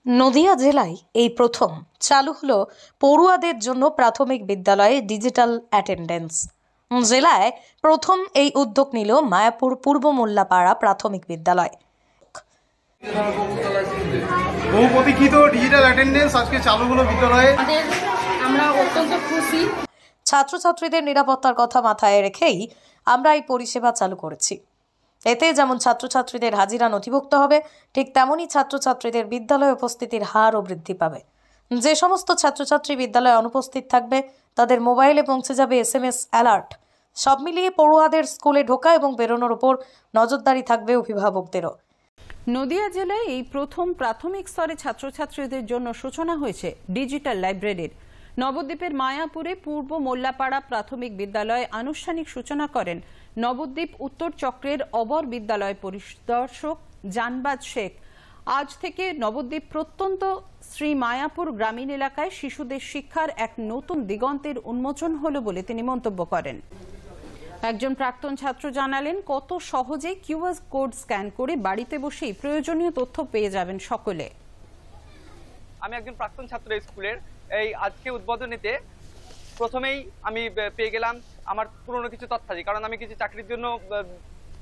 নদিয়া জেলায় এই প্রথম চালু হলো পড়ুয়াদের জন্য প্রাথমিক বিদ্যালয়ে ডিজিটাল অ্যাটেন্ডেন্স। জেলায় প্রথম এই উদ্যোগ নিল মায়াপুর পূর্ব মোল্লাপাড়া প্রাথমিক বিদ্যালয়। বহু প্রতীক্ষিত ডিজিটাল অ্যাটেন্ডেন্স আজকে চালু হলো বিদ্যালয়ে। আমরা অত্যন্ত খুশি। ছাত্রছাত্রীদের নিরাপত্তার কথা মাথায় রেখেই আমরা এই পরিষেবা চালু করেছি। এতে যেমন ছাত্রছাত্রীদের হাজিরা নথিভুক্ত হবে, ঠিক তেমনই ছাত্রছাত্রীদের বিদ্যালয়ে উপস্থিতির হারও বৃদ্ধি পাবে। যে সমস্ত ছাত্রছাত্রী বিদ্যালয়ে অনুপস্থিত থাকবে তাদের মোবাইলে পৌঁছে যাবে SMS অ্যালার্ট। সব মিলিয়ে পড়ুয়াদের স্কুলে ঢোকা এবং বেরোনোর উপর নজরদারি থাকবে অভিভাবকদেরও। নদিয়া জেলায় এই প্রথম প্রাথমিক স্তরে ছাত্রছাত্রীদের জন্য সূচনা হয়েছে ডিজিটাল লাইব্রেরির। নবদ্বীপের মায়াপুরে পূর্ব মোল্লাপাড়া প্রাথমিক বিদ্যালয়ে আনুষ্ঠানিক সূচনা করেন নবদ্বীপ উত্তর চক্রের অবর বিদ্যালয় পরিদর্শক জানবাজ শেখ। আজ থেকে নবদ্বীপ প্রত্যন্ত শ্রী মায়াপুর গ্রামীণ এলাকায় শিশুদের শিক্ষার এক নতুন দিগন্তের উন্মোচন হলো বলে তিনি মন্তব্য করেন। একজন প্রাক্তন ছাত্র জানালেন, কত সহজে কিউআর কোড স্ক্যান করে বাড়িতে বসেই প্রয়োজনীয় তথ্য পেয়ে যাবেন সকলে। আমি একজন প্রাক্তন ছাত্র স্কুলের। এই আজকে উদ্বোধনীতে প্রথমেই আমি পেয়ে গেলাম আমার পুরনো কিছু তথ্যাদি, কারণ আমি কিছু চাকরির জন্য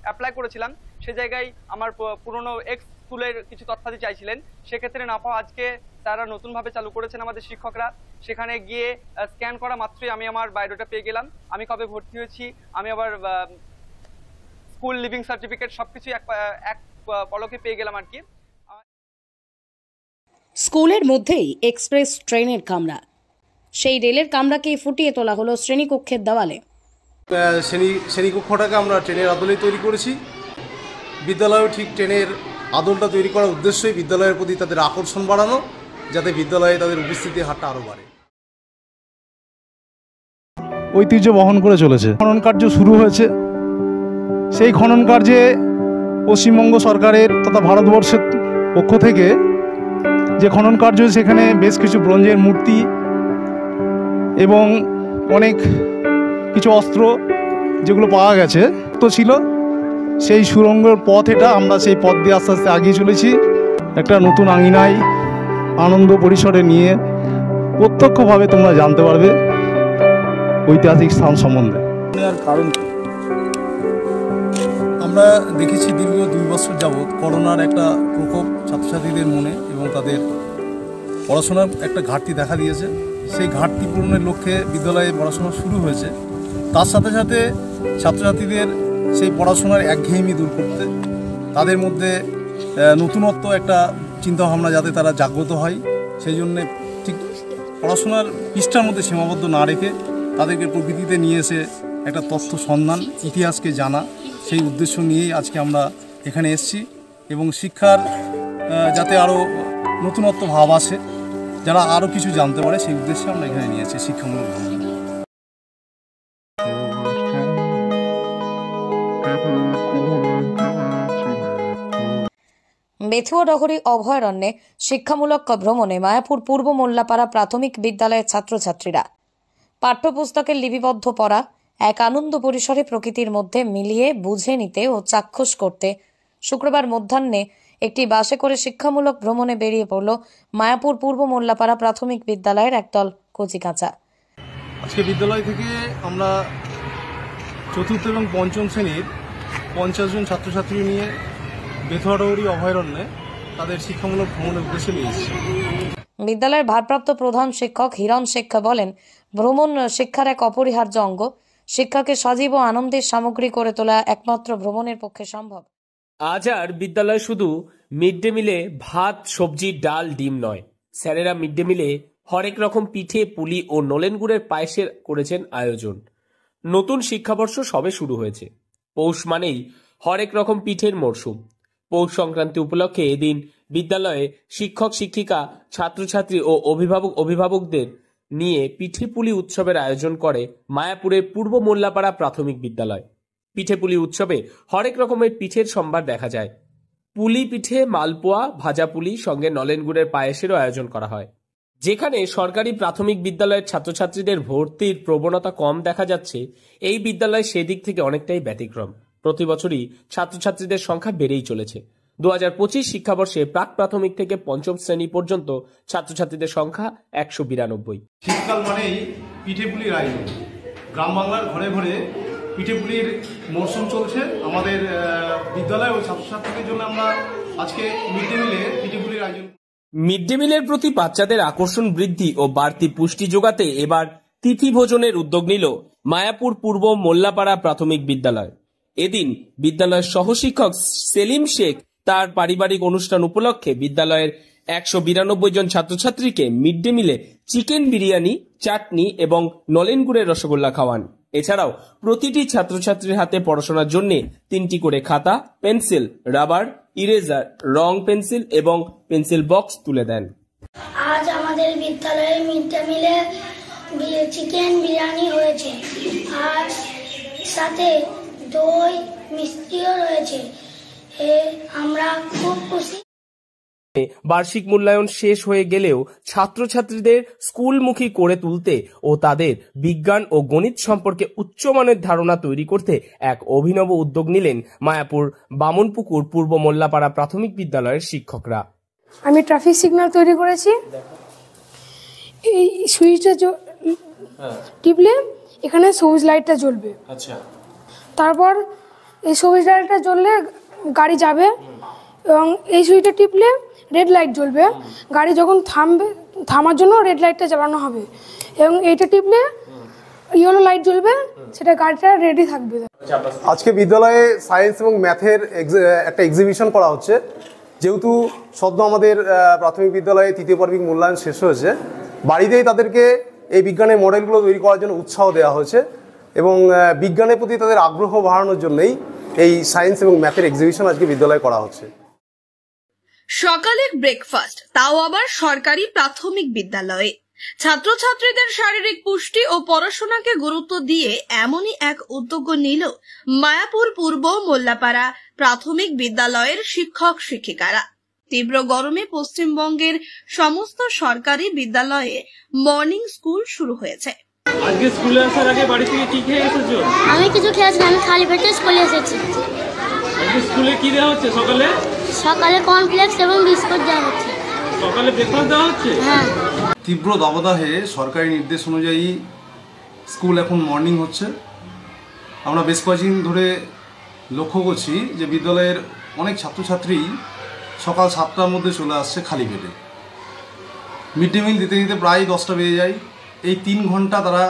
অ্যাপ্লাই করেছিলাম। সে জায়গায় আমার পুরনো এক্স স্কুলের কিছু তথ্যাদি চাইছিলেন, সেক্ষেত্রে না পাওয়া আজকে তারা নতুনভাবে চালু করেছেন আমাদের শিক্ষকরা। সেখানে গিয়ে স্ক্যান করা মাত্রই আমি আমার বায়োডাটা পেয়ে গেলাম, আমি কবে ভর্তি হয়েছি, আমি আবার স্কুল লিভিং সার্টিফিকেট সবকিছু এক পলকে পেয়ে গেলাম আর কি। স্কুলের মধ্যেই এক্সপ্রেস ট্রেনের কামরা, সেই রেলের কামরাকে ফুটিয়ে তোলা হলো শ্রেণীকক্ষের দেওয়ালে। শ্রেণীকক্ষটাকে আমরা ট্রেনের আদলেই তৈরি করেছি। বিদ্যালয়েও ঠিক ট্রেনের আদলটা তৈরি করার উদ্দেশ্যই বিদ্যালয়ের প্রতি তাদের আকর্ষণ বাড়ানো, যাতে বিদ্যালয়ে তাদের উপস্থিতির হারটা আরও বাড়ে। ঐতিহ্য বহন করে চলেছে। খনন কার্য শুরু হয়েছে। সেই খনন কার্যে পশ্চিমবঙ্গ সরকারের তথা ভারতবর্ষের পক্ষ থেকে যে খনন কার্য, সেখানে বেশ কিছু ব্রোঞ্জের মূর্তি এবং অনেক কিছু অস্ত্র যেগুলো পাওয়া গেছে তো ছিল। সেই সুড়ঙ্গের পথ এটা, আমরা সেই পথ দিয়ে আস্তে আস্তে এগিয়ে চলেছি একটা নতুন আঙিনায় আনন্দ পরিসরে নিয়ে। প্রত্যক্ষভাবে তোমরা জানতে পারবে ঐতিহাসিক স্থান সম্বন্ধে। আর কারণ আমরা দেখেছি দীর্ঘ 2 বছর যাবৎ করোনার একটা প্রকোপ ছাত্রছাত্রীদের মনে এবং তাদের পড়াশোনার একটা ঘাটতি দেখা দিয়েছে। সেই ঘাটতি পূরণের লক্ষ্যে বিদ্যালয়ে পড়াশোনা শুরু হয়েছে। তার সাথে সাথে ছাত্রছাত্রীদের সেই পড়াশোনার একঘেয়েমি দূর করতে, তাদের মধ্যে নতুনত্ব একটা চিন্তাভাবনা যাতে তারা জাগ্রত হয়, সেই জন্যে ঠিক পড়াশোনার পৃষ্ঠার মধ্যে সীমাবদ্ধ না রেখে তাদেরকে প্রকৃতিতে নিয়ে এসে একটা তথ্য সন্ধান, ইতিহাসকে জানা, সেই উদ্দেশ্য নিয়েই আজকে আমরা এখানে এসেছি। এবং শিক্ষার যাতে আরও নতুনত্ব ভাব আসে, যারা আরও কিছু জানতে পারে, সেই উদ্দেশ্যে আমরা এখানে নিয়েছি শিক্ষামূলক ভ্রমণ। বেথুয়াডহরি অভয়ারণ্যে শিক্ষামূলক ভ্রমণে মায়াপুর পূর্ব মোল্লাপাড়া প্রাথমিক বিদ্যালয়ের ছাত্রছাত্রীরা। পাঠ্যপুস্তকের লিপিবদ্ধ পড়া এক আনন্দ পরিসরে প্রকৃতির মধ্যে মিলিয়ে বুঝে নিতে ও চাক্ষুষ করতে শুক্রবার মধ্যাহ্নে একটি বাসে করে শিক্ষামূলক ভ্রমণে বেরিয়ে পড়ল মায়াপুর পূর্ব মোল্লাপাড়া প্রাথমিক বিদ্যালয়ের একদল কচিকাঁচা। আজকে বিদ্যালয় থেকে আমরা চতুর্থ এবং পঞ্চম শ্রেণীর 50 জন ছাত্রছাত্রী নিয়ে বেথুয়াডহরি অভয়ারণ্যে তাদের শিক্ষামূলক ভ্রমণের উদ্দেশ্যে নিয়ে এসেছি। বিদ্যালয়ের ভারপ্রাপ্ত প্রধান শিক্ষক হিরণ শেখ বলেন, ভ্রমণ শিক্ষার এক অপরিহার্য অঙ্গ। শিক্ষাকে সজীব ও আনন্দের সামগ্রী করে তোলা একমাত্র ভ্রমণের পক্ষে সম্ভব। আজ আর বিদ্যালয় শুধু মিড ডে মিলে ভাত, সবজি, ডাল, ডিম নয়। স্যারেরা মিড ডে মিলে হরেক রকম পিঠে, পুলি ও নলেন গুড়ের পায়েসের করেছেন আয়োজন। নতুন শিক্ষাবর্ষ সবে শুরু হয়েছে। পৌষ মানেই হরেক রকম পিঠের মরশুম। পৌষ সংক্রান্তি উপলক্ষে এদিন বিদ্যালয়ে শিক্ষক, শিক্ষিকা, ছাত্রছাত্রী ও অভিভাবকদের নিয়ে পিঠে পুলি উৎসবের আয়োজন করে মায়াপুরের পূর্ব মোল্লাপাড়া প্রাথমিক বিদ্যালয়। পিঠে পুলি উৎসবে হরেক রকমের পিঠের সম্ভার দেখা যায়। পুলি পিঠে, মালপোয়া, ভাজা পুলি সঙ্গে নলেন গুড়ের পায়েসেরও আয়োজন করা হয়। যেখানে সরকারি প্রাথমিক বিদ্যালয়ের ছাত্রছাত্রীদের ভর্তির প্রবণতা কম দেখা যাচ্ছে, এই বিদ্যালয় সেদিক থেকে অনেকটাই ব্যতিক্রম। প্রতি বছরই ছাত্রছাত্রীদের সংখ্যা বেড়েই চলেছে। 2025 শিক্ষাবর্ষে প্রাক প্রাথমিক থেকে পঞ্চম শ্রেণী পর্যন্ত ছাত্রছাত্রীদের সংখ্যা 192। শীতকাল মানেই পিঠেপুলির আয়োজন। গ্রাম বাংলার ঘরে ঘরে পিঠেপুলির মরশুম চলছে। আমাদের বিদ্যালয় ও ছাত্রছাত্রীদের জন্য আমরা আজকে মিড ডে মিলে পিঠেপুলির আয়োজন। মিড ডে মিলের প্রতি বাচ্চাদের আকর্ষণ বৃদ্ধি ও বাড়তি পুষ্টি যোগাতে এবার তিথি ভোজনের উদ্যোগ নিল মায়াপুর পূর্ব মোল্লাপাড়া প্রাথমিক বিদ্যালয়। এদিন বিদ্যালয়ের সহশিক্ষক সেলিম শেখ তার পারিবারিক অনুষ্ঠান উপলক্ষে বিদ্যালয়ের 192 জন ছাত্রছাত্রীকে মিড ডে মিলে চিকেন বিরিয়ানি, চাটনি এবং নলেন গুড়ের রসগোল্লা খাওয়ান। এছাড়াও প্রতিটি ছাত্রছাত্রীর হাতে পড়াশোনার জন্য 3টি করে খাতা, পেন্সিল, রাবার, ইরেজার, রং পেন্সিল এবং পেন্সিল বক্স তুলে দেন। আজ আমাদের বিদ্যালয়ে মিড ডে মিলে চিকেন বিরিয়ানি হয়েছে, আর সাথে দই মিষ্টিও রয়েছে। আমরা খুব খুশি। বার্ষিক মূল্যায়ন শেষ হয়ে গেলেও ছাত্রছাত্রীদের স্কুলমুখী করে তুলতে ও তাদের বিজ্ঞান ও গণিত সম্পর্কে উচ্চমানের ধারণা তৈরি করতে এক অভিনব উদ্যোগ নিলেন মায়াপুর বামনপুকুর পূর্ব মোল্লাপাড়া প্রাথমিক বিদ্যালয়ের শিক্ষকরা। আমি ট্রাফিক সিগন্যাল তৈরি করেছি। এই সুইচটা টিপলে এখানে সবুজ লাইটটা জ্বলবে। আচ্ছা, তারপর এই সবুজ লাইটটা জ্বললে গাড়ি যাবে এবং এই সুইচটা টিপলে রেড লাইট জ্বলবে। গাড়ি যখন থামবে, থামার জন্য রেড লাইটটা জ্বালানো হবে এবং এইটা টিপলে ইয়েলো লাইট জ্বলবে, সেটা গাড়িটা রেডি থাকবে। আজকে বিদ্যালয়ে সায়েন্স এবং ম্যাথের একটা এক্সিবিশন করা হচ্ছে। যেহেতু সদ্য আমাদের প্রাথমিক বিদ্যালয়ে তৃতীয় পর্বিক মূল্যায়ন শেষ হয়েছে, বাড়িতেই তাদেরকে এই বিজ্ঞানের মডেলগুলো তৈরি করার জন্য উৎসাহ দেওয়া হয়েছে এবং বিজ্ঞানের প্রতি তাদের আগ্রহ বাড়ানোর জন্যই এই সায়েন্স এবং ম্যাথের এক্সিবিশন আজকে বিদ্যালয়ে করা হচ্ছে। সকালের ব্রেকফাস্ট, তাও আবার সরকারি প্রাথমিক বিদ্যালয়ে। ছাত্রছাত্রীদের শারীরিক পুষ্টি ও পড়াশোনাকে গুরুত্ব দিয়ে এমনই এক উদ্যোগ নিল মায়াপুর পূর্ব মোল্লাপাড়া প্রাথমিক বিদ্যালয়ের শিক্ষক শিক্ষিকারা। তীব্র গরমে পশ্চিমবঙ্গের সমস্ত সরকারি বিদ্যালয়ে মর্নিং স্কুল শুরু হয়েছে। আজকে স্কুলে আসার আগে বাড়ি থেকে কি খেয়ে এসেছো? আমি কিছু খেয়েছি, আমি খালি পেটে স্কুলে এসেছি। আজকে স্কুলে কি দেওয়া হচ্ছে সকালে? সকালে কর্নফ্লেক্স এবং বিস্কুট দেওয়া হচ্ছে। সকালে ব্রেকফাস্ট দেওয়া হচ্ছে? হ্যাঁ। তীব্র দাবদাহে সরকারি নির্দেশ অনুযায়ী স্কুল এখন মর্নিং হচ্ছে। আমরা বেশ কয়েকদিন ধরে লক্ষ্য করছি যে বিদ্যালয়ের অনেক ছাত্রছাত্রী সকাল 7টার মধ্যে চলে আসছে খালি পেটে। মিড ডে মিল দিতে দিতে প্রায় 10টা বেজে যায়। এই 3 ঘন্টা তারা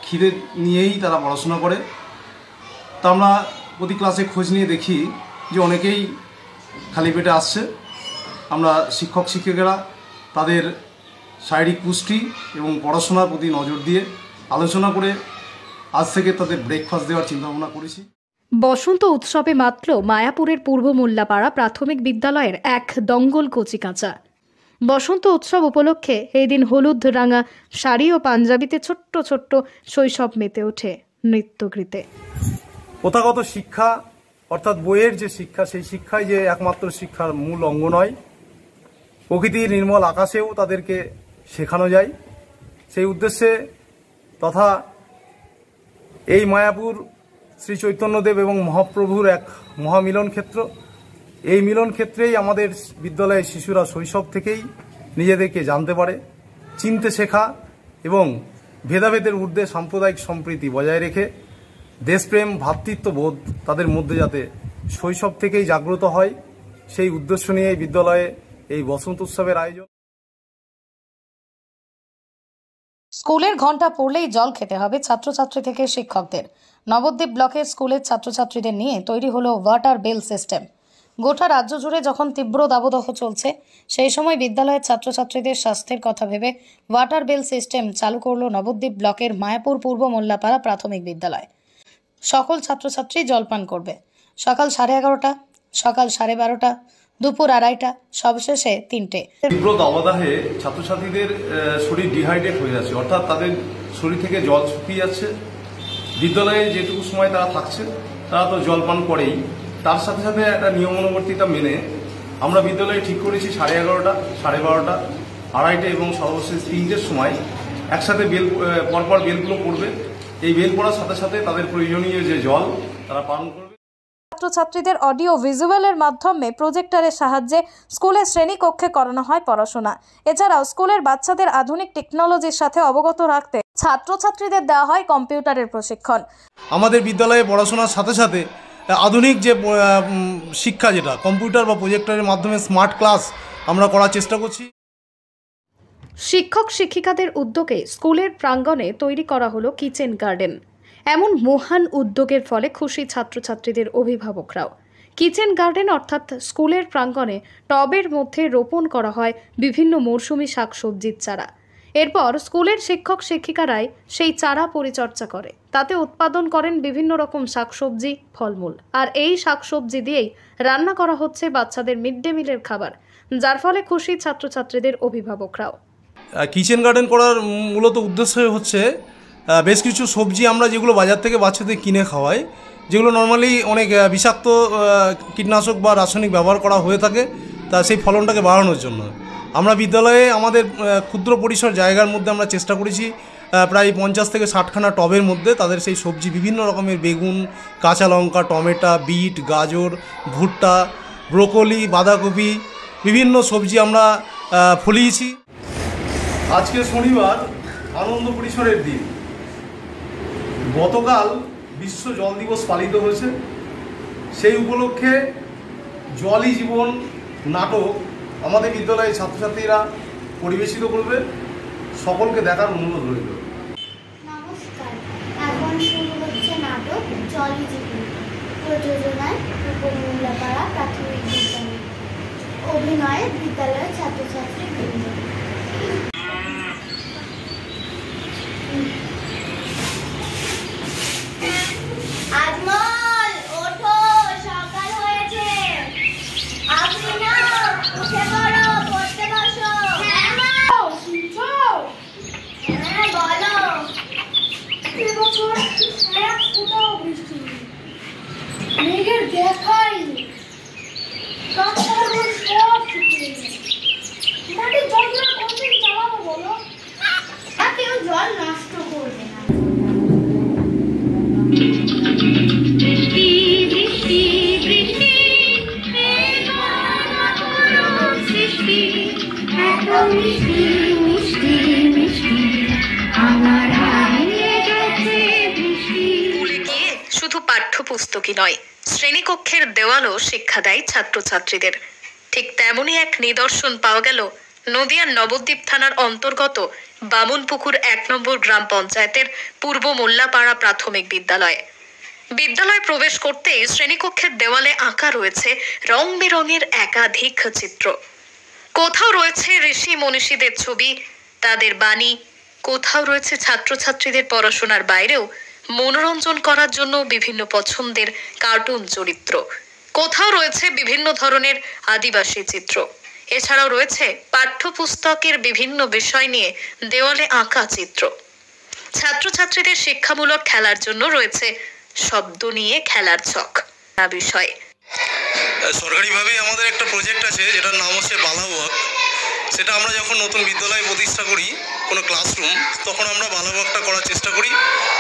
খিদে নিয়েই তারা পড়াশোনা করে। তা আমরা প্রতি ক্লাসে খোঁজ নিয়ে দেখি যে অনেকেই খালি পেটে আসছে। আমরা শিক্ষক শিক্ষিকারা তাদের শারীরিক পুষ্টি এবং পড়াশোনার প্রতি নজর দিয়ে আলোচনা করে আজ থেকে তাদের ব্রেকফাস্ট দেওয়ার চিন্তাভাবনা করেছি। বসন্ত উৎসবে মাতল মায়াপুরের পূর্ব মোল্লাপাড়া প্রাথমিক বিদ্যালয়ের এক দঙ্গল কচিকাঁচা। বসন্ত উৎসব উপলক্ষে এই দিন হলুদ রাঙা শাড়ি ও পাঞ্জাবিতে ছোট্ট ছোট্ট শৈশব মেতে ওঠে নৃত্যগীতে। প্রথাগত শিক্ষা অর্থাৎ বইয়ের যে শিক্ষা, সেই শিক্ষাই যে একমাত্র শিক্ষার মূল অঙ্গ নয়। প্রকৃতির নির্মল আকাশেও তাদেরকে শেখানো যায়। সেই উদ্দেশ্যে তথা এই মায়াপুর শ্রী চৈতন্যদেব এবং মহাপ্রভুর এক মহামিলন ক্ষেত্র। এই মিলন ক্ষেত্রেই আমাদের বিদ্যালয়ের শিশুরা শৈশব থেকেই নিজেদেরকে জানতে পারে, চিনতে শেখা এবং ভেদাভেদের ঊর্ধ্বে সাম্প্রদায়িক সম্প্রীতি বজায় রেখে দেশপ্রেম, ভ্রাতৃত্ববোধ তাদের মধ্যে যাতে শৈশব থেকেই জাগ্রত হয়, সেই উদ্দেশ্য নিয়ে বিদ্যালয়ে এই বসন্ত উৎসবের আয়োজন। স্কুলের ঘন্টা পড়লেই জল খেতে হবে ছাত্রছাত্রী থেকে শিক্ষকদের। নবদ্বীপ ব্লকের স্কুলের ছাত্রছাত্রীদের নিয়ে তৈরি হলো ওয়াটার বেল সিস্টেম। গোটা রাজ্য জুড়ে যখন তীব্র দাবদাহ চলছে, সেই সময় বিদ্যালয়ের ছাত্রছাত্রীদের স্বাস্থ্যের কথা ভেবে ওয়াটার বেল সিস্টেম চালু করলো নবদ্বীপ ব্লকের মায়াপুর পূর্ব মোল্লাপাড়া প্রাথমিক বিদ্যালয়। সকল ছাত্রছাত্রী জলপান করবে সকাল 11:30, সকাল 12:30, দুপুর 2:30, সবশেষে 3টে। তীব্র দাবদাহে ছাত্রছাত্রীদের শরীর ডিহাইড্রেট হয়ে যাচ্ছে, অর্থাৎ তাদের শরীর থেকে জল শুকিয়ে যাচ্ছে। বিদ্যালয়ে যেটুকু সময় তারা থাকছে তারা তো জলপান করেই, তার সাথে সাথে একটা নিয়মানুবর্তিতা মেনে আমরা বিদ্যালয়ে ঠিক করেছি 11:30, 12:30, 2:30 এবং সর্বশেষ 3টের সময় একসাথে পরপর বেলগুলো পড়বে। এই বেল পড়ার সাথে সাথে তাদের প্রয়োজনীয় যে জল তারা পান করবে। ছাত্রছাত্রীদের অডিও ভিজুয়ালের মাধ্যমে প্রজেক্টরের সাহায্যে স্কুলের শ্রেণীকক্ষে করানো হয় পড়াশোনা। এছাড়াও স্কুলের বাচ্চাদের আধুনিক টেকনোলজির সাথে অবগত রাখতে ছাত্রছাত্রীদের দেওয়া হয় কম্পিউটারের প্রশিক্ষণ। আমাদের বিদ্যালয়ে পড়াশোনার সাথে সাথে আধুনিক যে শিক্ষা, যেটা কম্পিউটার বা প্রজেক্টরের মাধ্যমে স্মার্ট ক্লাস আমরা করার চেষ্টা করছি। শিক্ষক শিক্ষিকাদের উদ্যোগে স্কুলের প্রাঙ্গণে তৈরি করা হলো কিচেন গার্ডেন। এমন মহান উদ্যোগের ফলে খুশি ছাত্রছাত্রীদের অভিভাবকরাও। কিচেন গার্ডেন অর্থাৎ স্কুলের প্রাঙ্গণে টবের মধ্যে রোপণ করা হয় বিভিন্ন মরশুমি শাকসবজির চারা। এরপর স্কুলের শিক্ষক শিক্ষিকারাই সেই চারা পরিচর্যা করে, তাতে উৎপাদন করেন বিভিন্ন রকম শাকসবজি, ফলমূল। আর এই শাকসবজি দিয়েই রান্না করা হচ্ছে বাচ্চাদের মিড ডে মিলের খাবার, যার ফলে খুশি ছাত্রছাত্রীদের অভিভাবকরাও। কিচেন গার্ডেন করার মূলত উদ্দেশ্য হচ্ছে বেশ কিছু সবজি আমরা যেগুলো বাজার থেকে বাচ্চাদের কিনে খাওয়াই, যেগুলো নর্মালি অনেক বিষাক্ত কীটনাশক বা রাসায়নিক ব্যবহার করা হয়ে থাকে, তা সেই ফলনটাকে বাড়ানোর জন্য আমরা বিদ্যালয়ে আমাদের ক্ষুদ্র পরিসর জায়গার মধ্যে আমরা চেষ্টা করেছি প্রায় 50 থেকে 60খানা টবের মধ্যে তাদের সেই সবজি, বিভিন্ন রকমের বেগুন, কাঁচা লঙ্কা, টমেটো, বিট, গাজর, ভুট্টা, ব্রোকলি, বাঁধাকপি, বিভিন্ন সবজি আমরা ফলিয়েছি। আজকে শনিবার, আনন্দ পরিসরের দিন। গতকাল বিশ্ব জল দিবস পালিত হয়েছে। সেই উপলক্ষে জলই জীবন নাটক আমাদের বিদ্যালয়ের ছাত্রছাত্রীরা পরিবেশিত করবে। সকলকে দেখার অনুরোধ রইল। নমস্কার, এখন শুরু হচ্ছে নাটক জলই জীবন, প্রযোজনায় উপমূল্যপাড়া প্রাথমিক বিদ্যালয়, অভিনয়ে বিদ্যালয়ের ছাত্রছাত্রী বৃন্দ। আজমল, ওঠো, সকাল হয়েছে। আপনি না উঠে পড়ো, পড়তে বসো। হ্যাঁ বলো। এবছর এক ফোঁটাও বৃষ্টি নেই, মেঘের দেখাই নেই, গাছপালাগুলো সব শুকিয়ে গেছে। মাটির জলগুলো কতদিন চালাবো বলো? আর কেউ জল নষ্ট করবে না। শুধু পাঠ্যপুস্তকই নয়, শ্রেণীকক্ষের দেওয়ালও শিক্ষা দেয় ছাত্রছাত্রীদের। ঠিক তেমনই এক নিদর্শন পাওয়া গেল নদিয়ার নবদ্বীপ থানার অন্তর্গত বামুনপুকুর 1 নম্বর গ্রাম পঞ্চায়েতের পূর্ব মোল্লাপাড়া প্রাথমিক বিদ্যালয়ে। বিদ্যালয়ে প্রবেশ করতেই শ্রেণীকক্ষের দেওয়ালে আঁকা রয়েছে রং বেরঙের একাধিক চিত্র। কোথাও রয়েছে ঋষি মনীষীদের ছবি, তাদের বাণী, কোথাও রয়েছে ছাত্রছাত্রীদের পড়াশোনার বাইরেও মনোরঞ্জন করার জন্য বিভিন্ন পছন্দের কার্টুন চরিত্র, কোথাও রয়েছে বিভিন্ন ধরনের আদিবাসী চিত্র। এছাড়াও রয়েছে পাঠ্যপুস্তকের বিভিন্ন বিষয় নিয়ে দেওয়ালে আঁকা চিত্র। ছাত্রছাত্রীদের শিক্ষামূলক খেলার জন্য রয়েছে শব্দ নিয়ে খেলার ছক বিষয়। সরকারিভাবে আমাদের একটা প্রজেক্ট আছে, যেটার নাম হচ্ছে বালা ওয়াক। সেটা আমরা যখন নতুন বিদ্যালয় প্রতিষ্ঠা করি, কোনো ক্লাসরুম, তখন আমরা বালা ওয়াকটা করার চেষ্টা করি।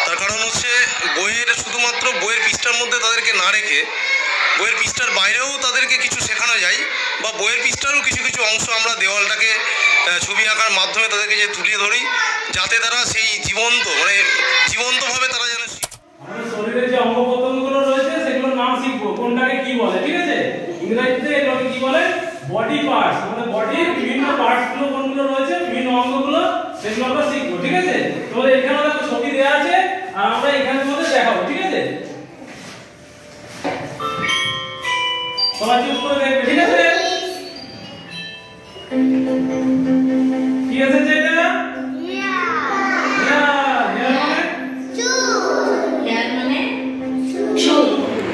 তার কারণ হচ্ছে শুধুমাত্র বইয়ের পৃষ্ঠার মধ্যে তাদেরকে না রেখে বইয়ের পৃষ্ঠার বাইরেও তাদেরকে কিছু শেখানো যায়, বা বইয়ের পৃষ্ঠারও কিছু কিছু অংশ আমরা দেওয়ালটাকে ছবি আঁকার মাধ্যমে তাদেরকে যে তুলে ধরি, যাতে তারা সেই জীবন্তভাবে তারা যেন শরীরের যে অঙ্গ প্রত্যঙ্গগুলো রয়েছে সেগুলোর নাম শিখবো, কোনটাকে কি বলে। ঠিক আছে, ইংরেজিতে এগুলোকে কি বলে? Body parts. আমাদের বডির বিভিন্ন পার্টস গুলো কোনগুলো রয়েছে, বিভিন্ন অঙ্গগুলো, সেগুলো আমরা শিখবো। ঠিক আছে, তোমাদের এখানে একটা ছবি দেওয়া আছে আর আমরা এখানের মধ্যে দেখাবো। ঠিক আছে, সবাই চুপ করে দেখবে। ঠিক আছে, কি এসেছে এটা?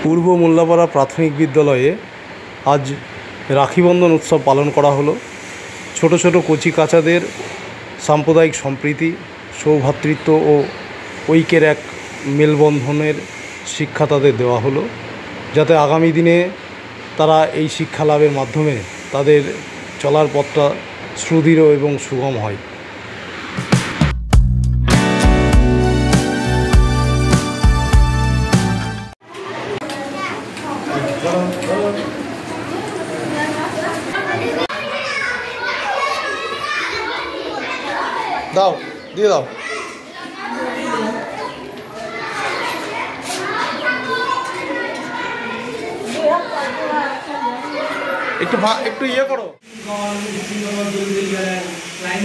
পূর্ব মোল্লাপাড়া প্রাথমিক বিদ্যালয়ে আজ রাখিবন্ধন উৎসব পালন করা হলো। ছোট ছোট কচি কাচাদের সাম্প্রদায়িক সম্প্রীতি, সৌভ্রাতৃত্ব ও ঐক্যের এক মেলবন্ধনের শিক্ষা তাদের দেওয়া হলো, যাতে আগামী দিনে তারা এই শিক্ষা লাভের মাধ্যমে তাদের চলার পথটা সুদৃঢ় এবং সুগম হয়। দাও, দিয়ে দাও। একটু ইয়ে করো। লাইন